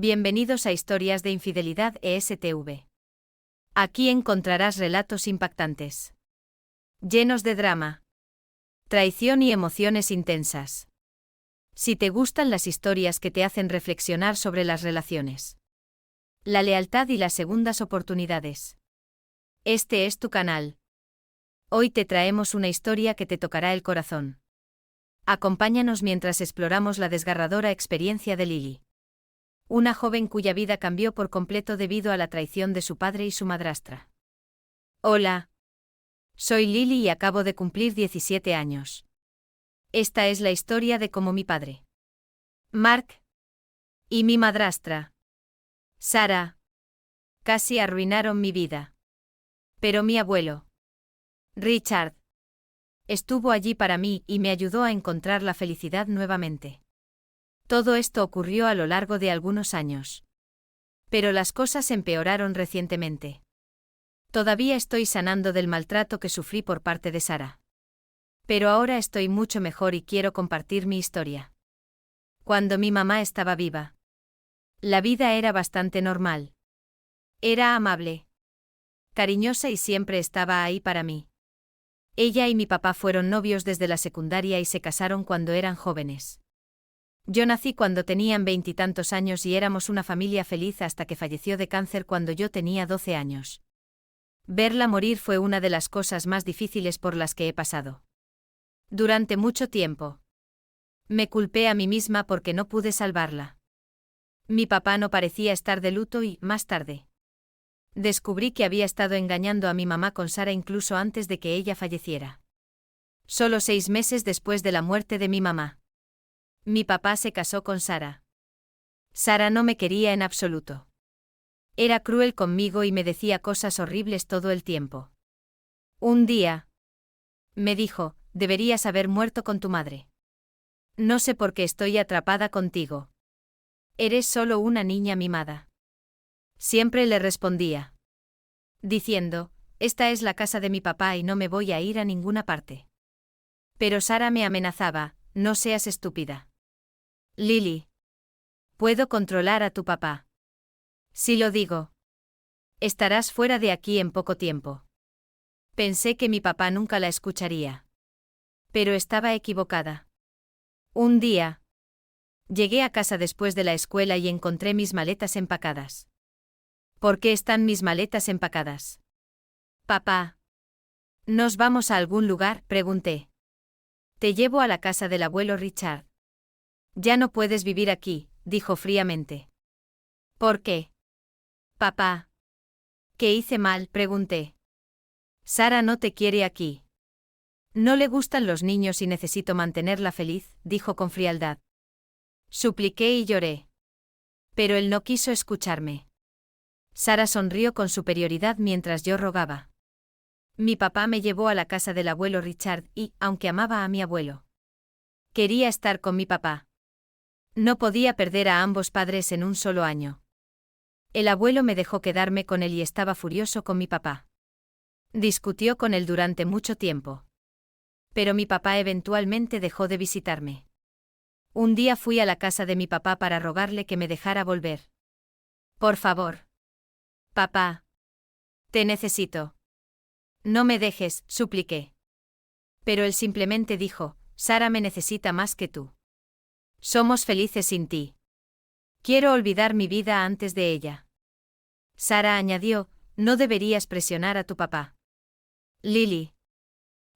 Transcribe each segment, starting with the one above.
Bienvenidos a Historias de Infidelidad ESTV. Aquí encontrarás relatos impactantes, llenos de drama, traición y emociones intensas. Si te gustan las historias que te hacen reflexionar sobre las relaciones, la lealtad y las segundas oportunidades, este es tu canal. Hoy te traemos una historia que te tocará el corazón. Acompáñanos mientras exploramos la desgarradora experiencia de Lily, una joven cuya vida cambió por completo debido a la traición de su padre y su madrastra. Hola. Soy Lily y acabo de cumplir 17 años. Esta es la historia de cómo mi padre, Mark, y mi madrastra, Sarah, casi arruinaron mi vida. Pero mi abuelo, Richard, estuvo allí para mí y me ayudó a encontrar la felicidad nuevamente. Todo esto ocurrió a lo largo de algunos años. Pero las cosas empeoraron recientemente. Todavía estoy sanando del maltrato que sufrí por parte de Sarah. Pero ahora estoy mucho mejor y quiero compartir mi historia. Cuando mi mamá estaba viva, la vida era bastante normal. Era amable, cariñosa y siempre estaba ahí para mí. Ella y mi papá fueron novios desde la secundaria y se casaron cuando eran jóvenes. Yo nací cuando tenían 20 y tantos años y éramos una familia feliz hasta que falleció de cáncer cuando yo tenía 12 años. Verla morir fue una de las cosas más difíciles por las que he pasado. Durante mucho tiempo, me culpé a mí misma porque no pude salvarla. Mi papá no parecía estar de luto y, más tarde, descubrí que había estado engañando a mi mamá con Sarah incluso antes de que ella falleciera. Solo 6 meses después de la muerte de mi mamá, mi papá se casó con Sarah. Sarah no me quería en absoluto. Era cruel conmigo y me decía cosas horribles todo el tiempo. Un día, me dijo, deberías haber muerto con tu madre. No sé por qué estoy atrapada contigo. Eres solo una niña mimada. Siempre le respondía, diciendo, esta es la casa de mi papá y no me voy a ir a ninguna parte. Pero Sarah me amenazaba, no seas estúpida. Lily, puedo controlar a tu papá. Si lo digo, estarás fuera de aquí en poco tiempo. Pensé que mi papá nunca la escucharía. Pero estaba equivocada. Un día, llegué a casa después de la escuela y encontré mis maletas empacadas. ¿Por qué están mis maletas empacadas? Papá. ¿Nos vamos a algún lugar?, pregunté. Te llevo a la casa del abuelo Richard. Ya no puedes vivir aquí, dijo fríamente. ¿Por qué? Papá. ¿Qué hice mal?, pregunté. Sarah no te quiere aquí. No le gustan los niños y necesito mantenerla feliz, dijo con frialdad. Supliqué y lloré. Pero él no quiso escucharme. Sarah sonrió con superioridad mientras yo rogaba. Mi papá me llevó a la casa del abuelo Richard y, aunque amaba a mi abuelo, quería estar con mi papá. No podía perder a ambos padres en un solo año. El abuelo me dejó quedarme con él y estaba furioso con mi papá. Discutió con él durante mucho tiempo. Pero mi papá eventualmente dejó de visitarme. Un día fui a la casa de mi papá para rogarle que me dejara volver. Por favor. Papá. Te necesito. No me dejes, supliqué. Pero él simplemente dijo, Sarah me necesita más que tú. Somos felices sin ti. Quiero olvidar mi vida antes de ella. Sarah añadió, no deberías presionar a tu papá. Lily.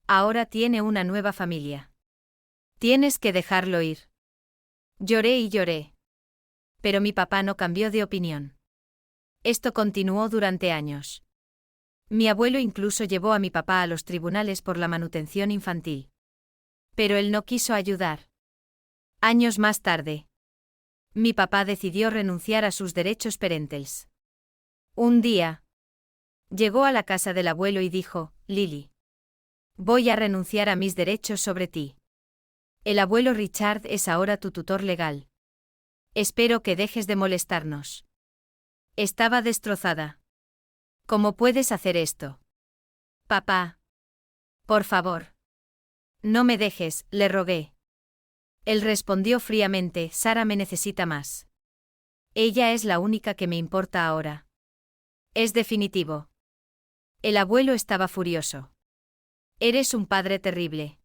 Ahora tiene una nueva familia. Tienes que dejarlo ir. Lloré y lloré. Pero mi papá no cambió de opinión. Esto continuó durante años. Mi abuelo incluso llevó a mi papá a los tribunales por la manutención infantil. Pero él no quiso ayudar. Años más tarde, mi papá decidió renunciar a sus derechos parentales. Un día, llegó a la casa del abuelo y dijo, Lily, voy a renunciar a mis derechos sobre ti. El abuelo Richard es ahora tu tutor legal. Espero que dejes de molestarnos. Estaba destrozada. ¿Cómo puedes hacer esto? Papá. Por favor. No me dejes, le rogué. Él respondió fríamente, Sarah me necesita más. Ella es la única que me importa ahora. Es definitivo. El abuelo estaba furioso. Eres un padre terrible.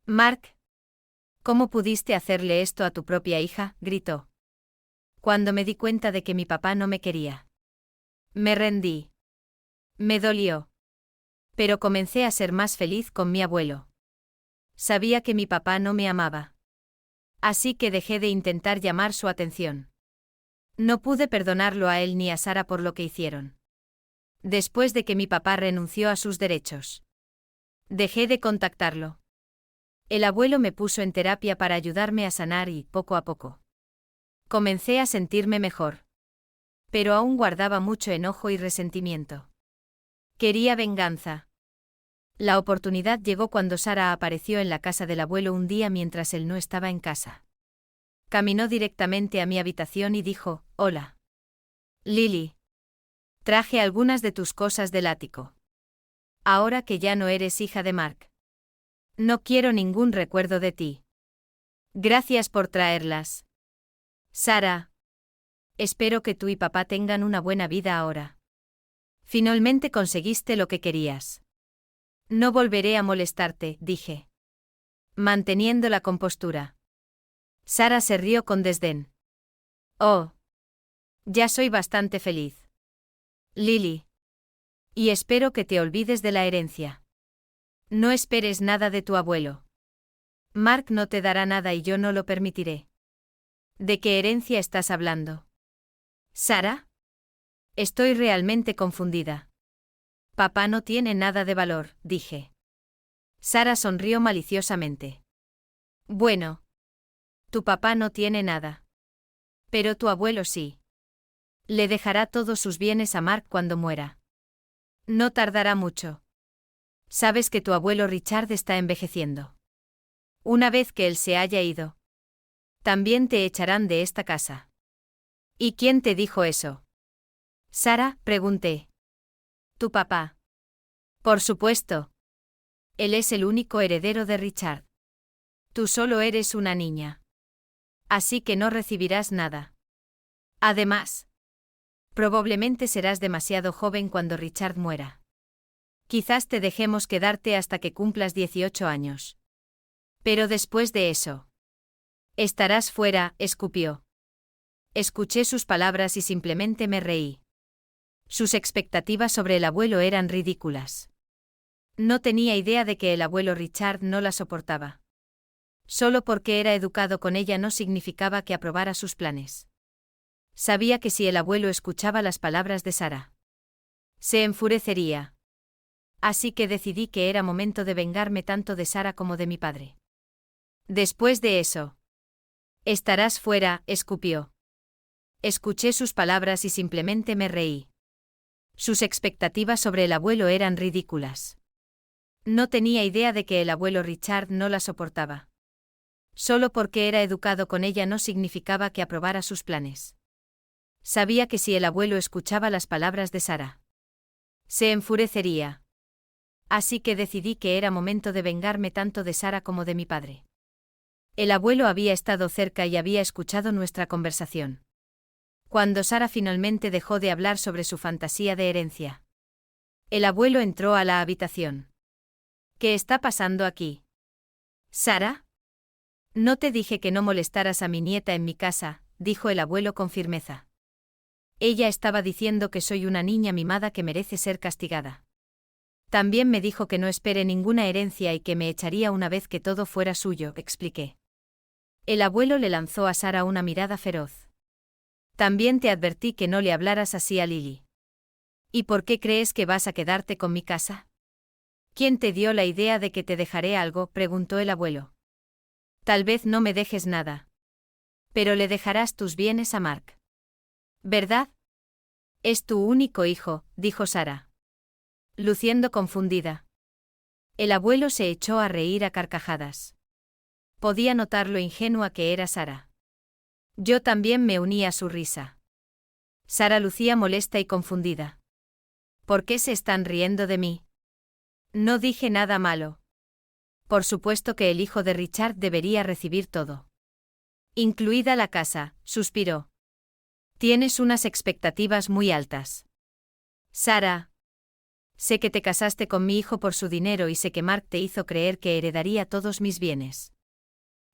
Mark, ¿cómo pudiste hacerle esto a tu propia hija?, gritó. Cuando me di cuenta de que mi papá no me quería. Me rendí. Me dolió. Pero comencé a ser más feliz con mi abuelo. Sabía que mi papá no me amaba. Así que dejé de intentar llamar su atención. No pude perdonarlo a él ni a Sara por lo que hicieron. Después de que mi papá renunció a sus derechos. Dejé de contactarlo. El abuelo me puso en terapia para ayudarme a sanar y, poco a poco, comencé a sentirme mejor. Pero aún guardaba mucho enojo y resentimiento. Quería venganza. La oportunidad llegó cuando Sara apareció en la casa del abuelo un día mientras él no estaba en casa. Caminó directamente a mi habitación y dijo, «Hola. Lily. Traje algunas de tus cosas del ático. Ahora que ya no eres hija de Mark. No quiero ningún recuerdo de ti. Gracias por traerlas. Sara. Espero que tú y papá tengan una buena vida ahora. Finalmente conseguiste lo que querías. No volveré a molestarte», dije, manteniendo la compostura. Sara se rió con desdén. «Oh. Ya soy bastante feliz. Lily. Y espero que te olvides de la herencia. No esperes nada de tu abuelo. Mark no te dará nada y yo no lo permitiré». ¿De qué herencia estás hablando? ¿Sara? Estoy realmente confundida. Papá no tiene nada de valor, dije. Sara sonrió maliciosamente. Bueno. Tu papá no tiene nada. Pero tu abuelo sí. Le dejará todos sus bienes a Mark cuando muera. No tardará mucho. Sabes que tu abuelo Richard está envejeciendo. Una vez que él se haya ido, también te echarán de esta casa. ¿Y quién te dijo eso? Sara, pregunté. Tu papá. Por supuesto. Él es el único heredero de Richard. Tú solo eres una niña. Así que no recibirás nada. Además, probablemente serás demasiado joven cuando Richard muera. Quizás te dejemos quedarte hasta que cumplas 18 años. Pero después de eso, estarás fuera, escupió. Escuché sus palabras y simplemente me reí. Sus expectativas sobre el abuelo eran ridículas. No tenía idea de que el abuelo Richard no la soportaba. Solo porque era educado con ella no significaba que aprobara sus planes. Sabía que si el abuelo escuchaba las palabras de Sara, se enfurecería. Así que decidí que era momento de vengarme tanto de Sara como de mi padre. Después de eso, estarás fuera, escupió. Escuché sus palabras y simplemente me reí. Sus expectativas sobre el abuelo eran ridículas. No tenía idea de que el abuelo Richard no la soportaba. Solo porque era educado con ella no significaba que aprobara sus planes. Sabía que si el abuelo escuchaba las palabras de Sara, se enfurecería. Así que decidí que era momento de vengarme tanto de Sara como de mi padre. El abuelo había estado cerca y había escuchado nuestra conversación. Cuando Sara finalmente dejó de hablar sobre su fantasía de herencia, el abuelo entró a la habitación. ¿Qué está pasando aquí? ¿Sara? No te dije que no molestaras a mi nieta en mi casa, dijo el abuelo con firmeza. Ella estaba diciendo que soy una niña mimada que merece ser castigada. También me dijo que no espere ninguna herencia y que me echaría una vez que todo fuera suyo, expliqué. El abuelo le lanzó a Sara una mirada feroz. También te advertí que no le hablaras así a Lily. ¿Y por qué crees que vas a quedarte con mi casa? ¿Quién te dio la idea de que te dejaré algo?, preguntó el abuelo. Tal vez no me dejes nada. Pero le dejarás tus bienes a Mark. ¿Verdad? Es tu único hijo, dijo Sara, luciendo confundida. El abuelo se echó a reír a carcajadas. Podía notar lo ingenua que era Sara. Yo también me uní a su risa. Sara lucía molesta y confundida. ¿Por qué se están riendo de mí? No dije nada malo. Por supuesto que el hijo de Richard debería recibir todo. Incluida la casa, suspiró. Tienes unas expectativas muy altas. Sara. Sé que te casaste con mi hijo por su dinero y sé que Mark te hizo creer que heredaría todos mis bienes.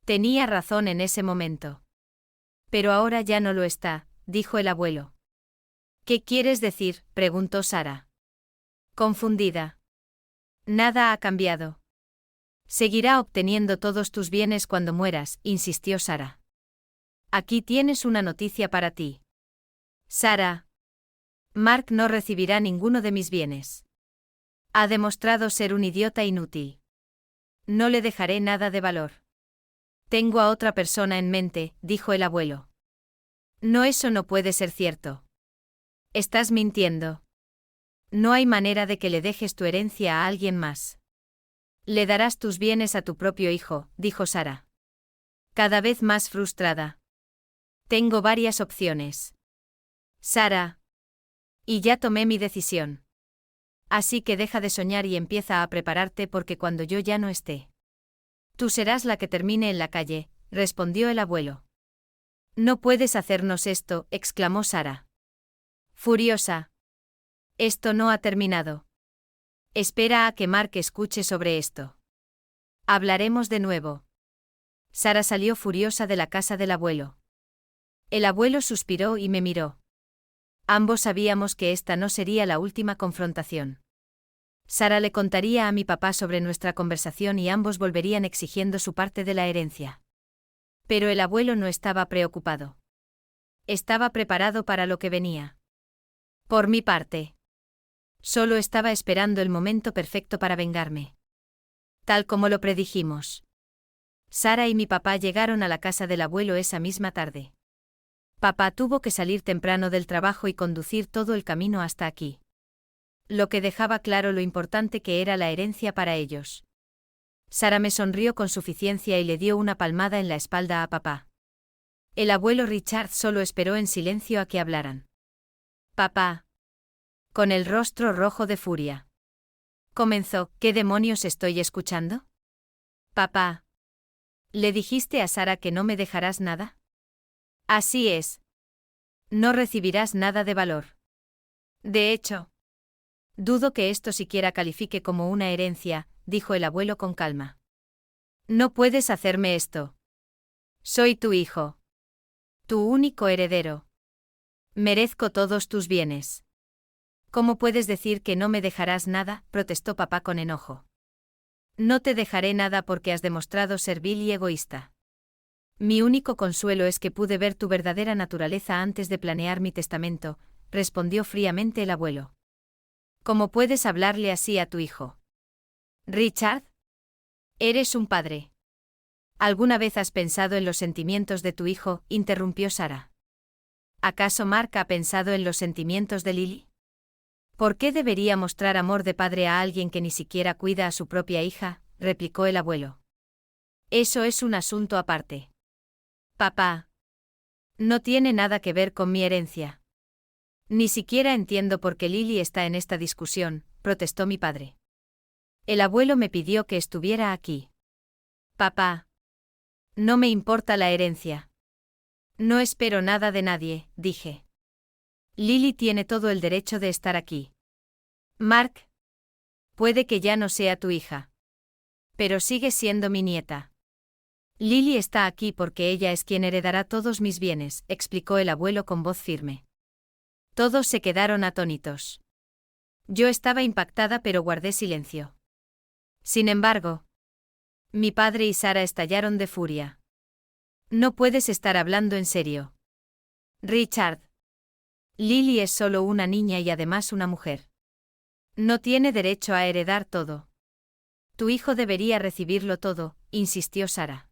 Tenía razón en ese momento. Pero ahora ya no lo está, dijo el abuelo. ¿Qué quieres decir?, preguntó Sara. Confundida. Nada ha cambiado. Seguirá obteniendo todos tus bienes cuando mueras, insistió Sara. Aquí tienes una noticia para ti. Sara. Mark no recibirá ninguno de mis bienes. Ha demostrado ser un idiota inútil. No le dejaré nada de valor. Tengo a otra persona en mente, dijo el abuelo. No, eso no puede ser cierto. Estás mintiendo. No hay manera de que le dejes tu herencia a alguien más. Le darás tus bienes a tu propio hijo, dijo Sara. Cada vez más frustrada. Tengo varias opciones. Sara. Y ya tomé mi decisión. Así que deja de soñar y empieza a prepararte porque cuando yo ya no esté. Tú serás la que termine en la calle, respondió el abuelo. No puedes hacernos esto, exclamó Sara. Furiosa. Esto no ha terminado. Espera a que Mark escuche sobre esto. Hablaremos de nuevo. Sara salió furiosa de la casa del abuelo. El abuelo suspiró y me miró. Ambos sabíamos que esta no sería la última confrontación. Sara le contaría a mi papá sobre nuestra conversación y ambos volverían exigiendo su parte de la herencia. Pero el abuelo no estaba preocupado. Estaba preparado para lo que venía. Por mi parte, solo estaba esperando el momento perfecto para vengarme. Tal como lo predijimos. Sara y mi papá llegaron a la casa del abuelo esa misma tarde. Papá tuvo que salir temprano del trabajo y conducir todo el camino hasta aquí. Lo que dejaba claro lo importante que era la herencia para ellos. Sara me sonrió con suficiencia y le dio una palmada en la espalda a papá. El abuelo Richard solo esperó en silencio a que hablaran. Papá. Con el rostro rojo de furia. Comenzó, ¿qué demonios estoy escuchando? Papá. ¿Le dijiste a Sara que no me dejarás nada? Así es. No recibirás nada de valor. De hecho, dudo que esto siquiera califique como una herencia, dijo el abuelo con calma. No puedes hacerme esto. Soy tu hijo. Tu único heredero. Merezco todos tus bienes. ¿Cómo puedes decir que no me dejarás nada?, protestó papá con enojo. No te dejaré nada porque has demostrado ser vil y egoísta. Mi único consuelo es que pude ver tu verdadera naturaleza antes de planear mi testamento, respondió fríamente el abuelo. ¿Cómo puedes hablarle así a tu hijo? Richard. Eres un padre. ¿Alguna vez has pensado en los sentimientos de tu hijo?, interrumpió Sara. ¿Acaso Mark ha pensado en los sentimientos de Lily? ¿Por qué debería mostrar amor de padre a alguien que ni siquiera cuida a su propia hija?, replicó el abuelo. Eso es un asunto aparte. Papá. No tiene nada que ver con mi herencia. Ni siquiera entiendo por qué Lily está en esta discusión, protestó mi padre. El abuelo me pidió que estuviera aquí. Papá. No me importa la herencia. No espero nada de nadie, dije. Lily tiene todo el derecho de estar aquí. Mark. Puede que ya no sea tu hija. Pero sigue siendo mi nieta. Lily está aquí porque ella es quien heredará todos mis bienes, explicó el abuelo con voz firme. Todos se quedaron atónitos. Yo estaba impactada pero guardé silencio. Sin embargo, mi padre y Sara estallaron de furia. No puedes estar hablando en serio. Richard. Lily es solo una niña y además una mujer. No tiene derecho a heredar todo. Tu hijo debería recibirlo todo, insistió Sara.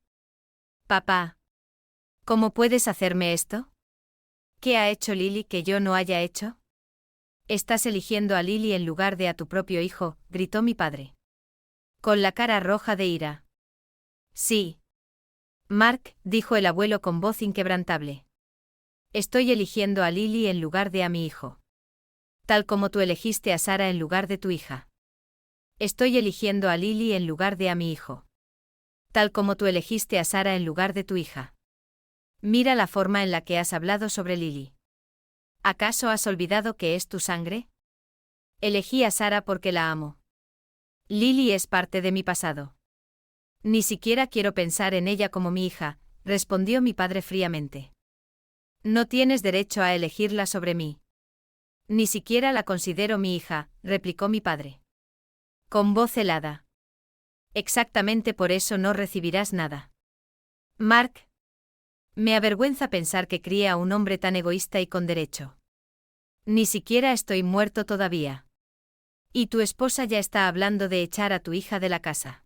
Papá. ¿Cómo puedes hacerme esto? ¿Qué ha hecho Lily que yo no haya hecho? Estás eligiendo a Lily en lugar de a tu propio hijo, gritó mi padre. Con la cara roja de ira. Sí. Mark, dijo el abuelo con voz inquebrantable. Estoy eligiendo a Lily en lugar de a mi hijo. Tal como tú elegiste a Sara en lugar de tu hija. Estoy eligiendo a Lily en lugar de a mi hijo. Tal como tú elegiste a Sara en lugar de tu hija. Mira la forma en la que has hablado sobre Lily. ¿Acaso has olvidado que es tu sangre? Elegí a Sara porque la amo. Lily es parte de mi pasado. Ni siquiera quiero pensar en ella como mi hija, respondió mi padre fríamente. No tienes derecho a elegirla sobre mí. Ni siquiera la considero mi hija, replicó mi padre. Con voz helada. Exactamente por eso no recibirás nada. Mark. Me avergüenza pensar que crié a un hombre tan egoísta y con derecho. Ni siquiera estoy muerto todavía. Y tu esposa ya está hablando de echar a tu hija de la casa.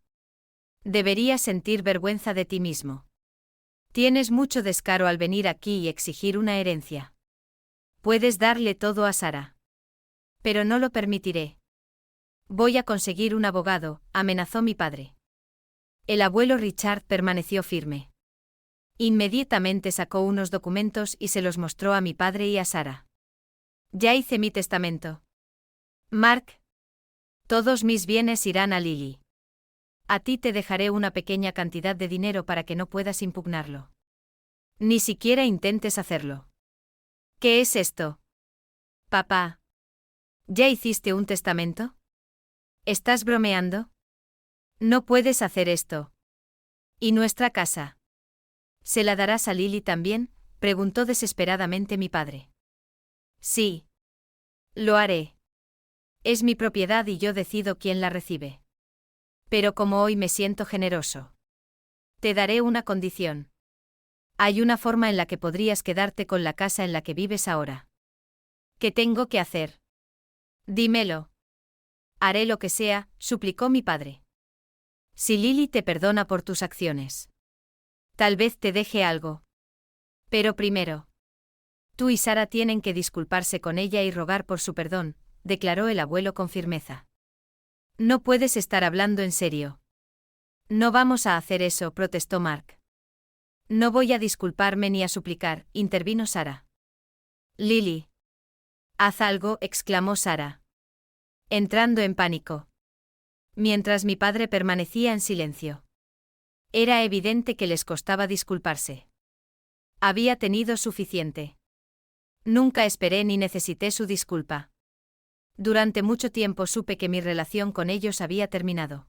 Deberías sentir vergüenza de ti mismo. Tienes mucho descaro al venir aquí y exigir una herencia. Puedes darle todo a Sara. Pero no lo permitiré. Voy a conseguir un abogado, amenazó mi padre. El abuelo Richard permaneció firme. Inmediatamente sacó unos documentos y se los mostró a mi padre y a Sara. Ya hice mi testamento. Mark. Todos mis bienes irán a Lily. A ti te dejaré una pequeña cantidad de dinero para que no puedas impugnarlo. Ni siquiera intentes hacerlo. ¿Qué es esto? Papá. ¿Ya hiciste un testamento? ¿Estás bromeando? No puedes hacer esto. ¿Y nuestra casa? ¿Se la darás a Lily también?, preguntó desesperadamente mi padre. Sí. Lo haré. Es mi propiedad y yo decido quién la recibe. Pero como hoy me siento generoso. Te daré una condición. Hay una forma en la que podrías quedarte con la casa en la que vives ahora. ¿Qué tengo que hacer? Dímelo. Haré lo que sea, suplicó mi padre. Si Lily te perdona por tus acciones. Tal vez te deje algo. Pero primero. Tú y Sara tienen que disculparse con ella y rogar por su perdón, declaró el abuelo con firmeza. No puedes estar hablando en serio. No vamos a hacer eso, protestó Mark. No voy a disculparme ni a suplicar, intervino Sara. Lily. Haz algo, exclamó Sara. Entrando en pánico. Mientras mi padre permanecía en silencio. Era evidente que les costaba disculparse. Había tenido suficiente. Nunca esperé ni necesité su disculpa. Durante mucho tiempo supe que mi relación con ellos había terminado.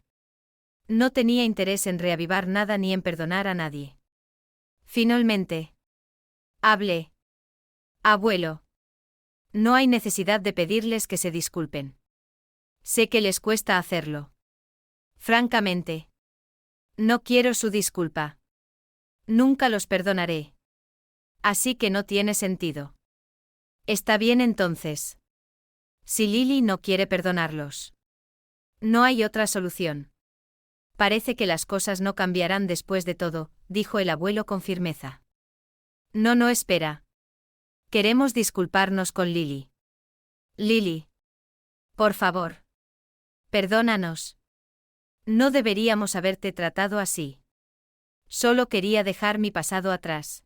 No tenía interés en reavivar nada ni en perdonar a nadie. Finalmente. Hablé. Abuelo. No hay necesidad de pedirles que se disculpen. Sé que les cuesta hacerlo. Francamente. No quiero su disculpa. Nunca los perdonaré. Así que no tiene sentido. Está bien entonces. Si Lily no quiere perdonarlos. No hay otra solución. Parece que las cosas no cambiarán después de todo, dijo el abuelo con firmeza. No, espera. Queremos disculparnos con Lily. Lily. Por favor. Perdónanos. No deberíamos haberte tratado así. Solo quería dejar mi pasado atrás.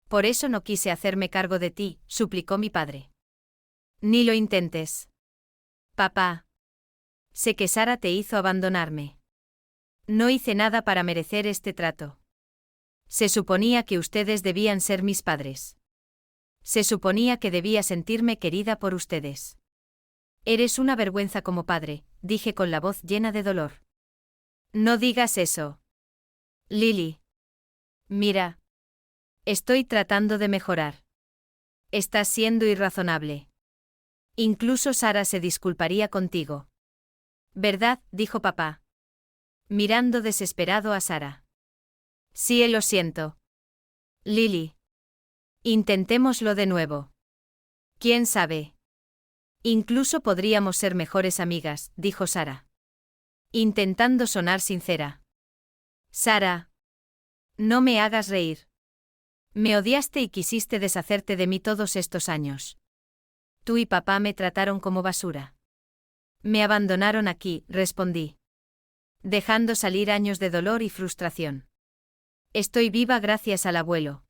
Por eso no quise hacerme cargo de ti, suplicó mi padre. Ni lo intentes. Papá. Sé que Sara te hizo abandonarme. No hice nada para merecer este trato. Se suponía que ustedes debían ser mis padres. Se suponía que debía sentirme querida por ustedes. Eres una vergüenza como padre, dije con la voz llena de dolor. No digas eso. Lily. Mira. Estoy tratando de mejorar. Estás siendo irrazonable. Incluso Sara se disculparía contigo. ¿Verdad?, dijo papá. Mirando desesperado a Sara. Sí, lo siento. Lily. Intentémoslo de nuevo. ¿Quién sabe? Incluso podríamos ser mejores amigas, dijo Sara. Intentando sonar sincera. Sara. No me hagas reír. Me odiaste y quisiste deshacerte de mí todos estos años. Tú y papá me trataron como basura. Me abandonaron aquí, respondí. Dejando salir años de dolor y frustración. Estoy viva gracias al abuelo.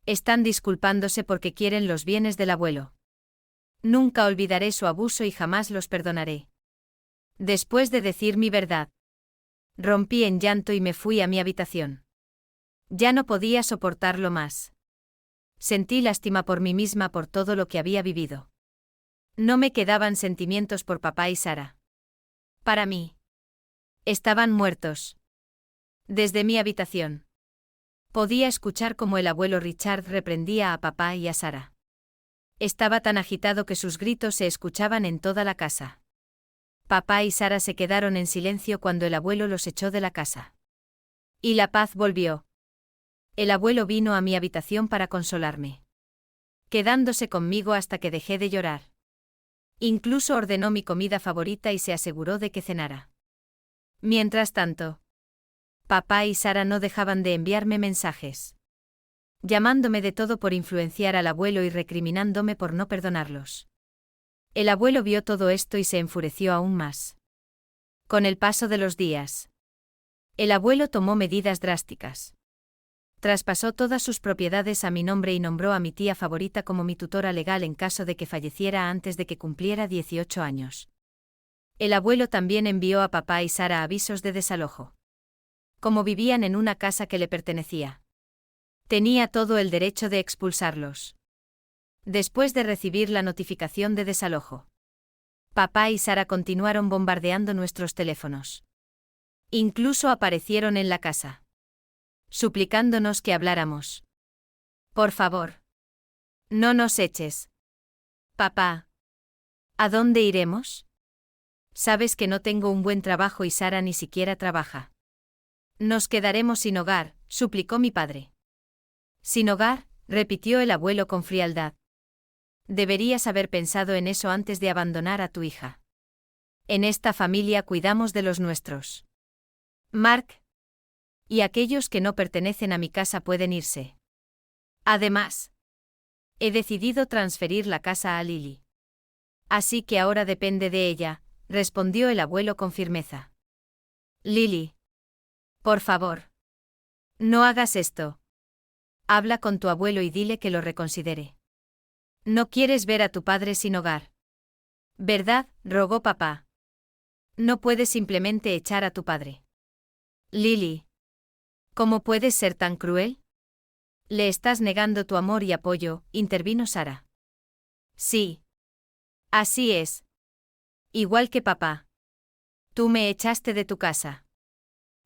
Están disculpándose porque quieren los bienes del abuelo. Nunca olvidaré su abuso y jamás los perdonaré. Después de decir mi verdad, rompí en llanto y me fui a mi habitación. Ya no podía soportarlo más. Sentí lástima por mí misma por todo lo que había vivido. No me quedaban sentimientos por papá y Sara. Para mí. Estaban muertos. Desde mi habitación. Podía escuchar cómo el abuelo Richard reprendía a papá y a Sara. Estaba tan agitado que sus gritos se escuchaban en toda la casa. Papá y Sara se quedaron en silencio cuando el abuelo los echó de la casa. Y la paz volvió. El abuelo vino a mi habitación para consolarme. Quedándose conmigo hasta que dejé de llorar. Incluso ordenó mi comida favorita y se aseguró de que cenara. Mientras tanto, papá y Sara no dejaban de enviarme mensajes, llamándome de todo por influenciar al abuelo y recriminándome por no perdonarlos. El abuelo vio todo esto y se enfureció aún más. Con el paso de los días, el abuelo tomó medidas drásticas. Traspasó todas sus propiedades a mi nombre y nombró a mi tía favorita como mi tutora legal en caso de que falleciera antes de que cumpliera 18 años. El abuelo también envió a papá y Sara avisos de desalojo. Como vivían en una casa que le pertenecía, tenía todo el derecho de expulsarlos. Después de recibir la notificación de desalojo, papá y Sara continuaron bombardeando nuestros teléfonos. Incluso aparecieron en la casa, suplicándonos que habláramos. Por favor, no nos eches. Papá, ¿a dónde iremos? Sabes que no tengo un buen trabajo y Sara ni siquiera trabaja. Nos quedaremos sin hogar, suplicó mi padre. Sin hogar, repitió el abuelo con frialdad. Deberías haber pensado en eso antes de abandonar a tu hija. En esta familia cuidamos de los nuestros. Mark. Y aquellos que no pertenecen a mi casa pueden irse. Además, he decidido transferir la casa a Lily. Así que ahora depende de ella, respondió el abuelo con firmeza. Lily. Por favor. No hagas esto. Habla con tu abuelo y dile que lo reconsidere. No quieres ver a tu padre sin hogar. ¿Verdad?, rogó papá. No puedes simplemente echar a tu padre. Lily. ¿Cómo puedes ser tan cruel? Le estás negando tu amor y apoyo, intervino Sara. Sí. Así es. Igual que papá. Tú me echaste de tu casa.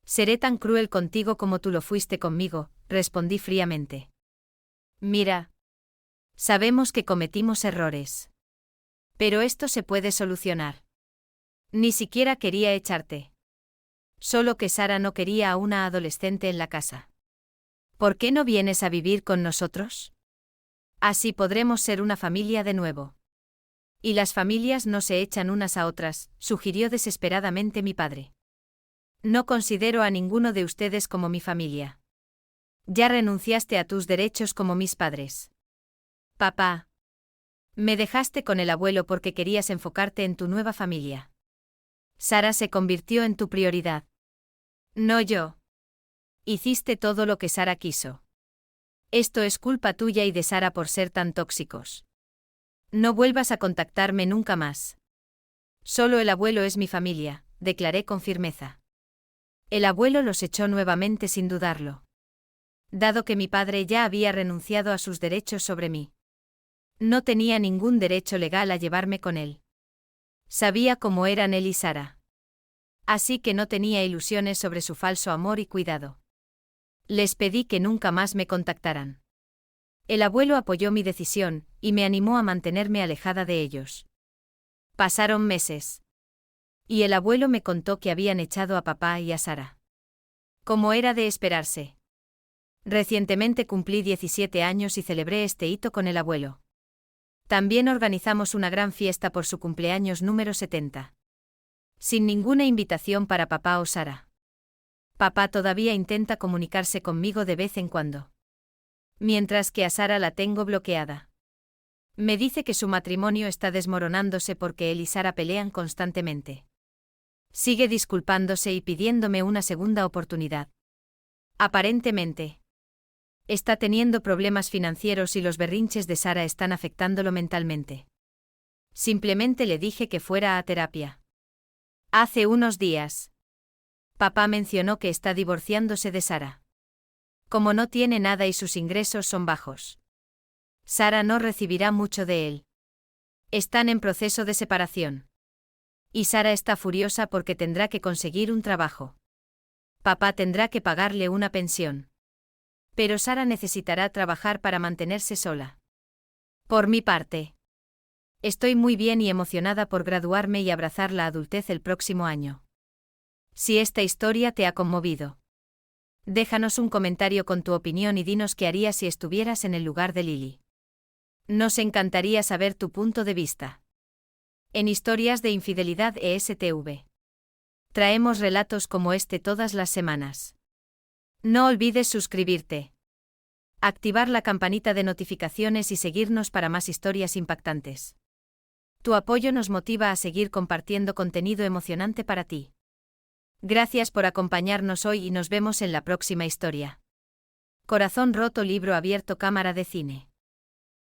Seré tan cruel contigo como tú lo fuiste conmigo, respondí fríamente. Mira. Sabemos que cometimos errores. Pero esto se puede solucionar. Ni siquiera quería echarte. Solo que Sara no quería a una adolescente en la casa. ¿Por qué no vienes a vivir con nosotros? Así podremos ser una familia de nuevo. Y las familias no se echan unas a otras, sugirió desesperadamente mi padre. No considero a ninguno de ustedes como mi familia. Ya renunciaste a tus derechos como mis padres. Papá. Me dejaste con el abuelo porque querías enfocarte en tu nueva familia. Sara se convirtió en tu prioridad. No yo. Hiciste todo lo que Sara quiso. Esto es culpa tuya y de Sara por ser tan tóxicos. No vuelvas a contactarme nunca más. Solo el abuelo es mi familia, declaré con firmeza. El abuelo los echó nuevamente sin dudarlo. Dado que mi padre ya había renunciado a sus derechos sobre mí. No tenía ningún derecho legal a llevarme con él. Sabía cómo eran él y Sara. Así que no tenía ilusiones sobre su falso amor y cuidado. Les pedí que nunca más me contactaran. El abuelo apoyó mi decisión, y me animó a mantenerme alejada de ellos. Pasaron meses. Y el abuelo me contó que habían echado a papá y a Sara. Como era de esperarse. Recientemente cumplí 17 años y celebré este hito con el abuelo. También organizamos una gran fiesta por su cumpleaños número 70. Sin ninguna invitación para papá o Sara. Papá todavía intenta comunicarse conmigo de vez en cuando. Mientras que a Sara la tengo bloqueada. Me dice que su matrimonio está desmoronándose porque él y Sara pelean constantemente. Sigue disculpándose y pidiéndome una segunda oportunidad. Aparentemente. Está teniendo problemas financieros y los berrinches de Sara están afectándolo mentalmente. Simplemente le dije que fuera a terapia. Hace unos días. Papá mencionó que está divorciándose de Sara. Como no tiene nada y sus ingresos son bajos. Sara no recibirá mucho de él. Están en proceso de separación. Y Sara está furiosa porque tendrá que conseguir un trabajo. Papá tendrá que pagarle una pensión. Pero Sara necesitará trabajar para mantenerse sola. Por mi parte, estoy muy bien y emocionada por graduarme y abrazar la adultez el próximo año. Si esta historia te ha conmovido, déjanos un comentario con tu opinión y dinos qué harías si estuvieras en el lugar de Lily. Nos encantaría saber tu punto de vista. En Historias de Infidelidad ESTV. Traemos relatos como este todas las semanas. No olvides suscribirte, activar la campanita de notificaciones y seguirnos para más historias impactantes. Tu apoyo nos motiva a seguir compartiendo contenido emocionante para ti. Gracias por acompañarnos hoy y nos vemos en la próxima historia. Corazón roto, libro abierto, cámara de cine.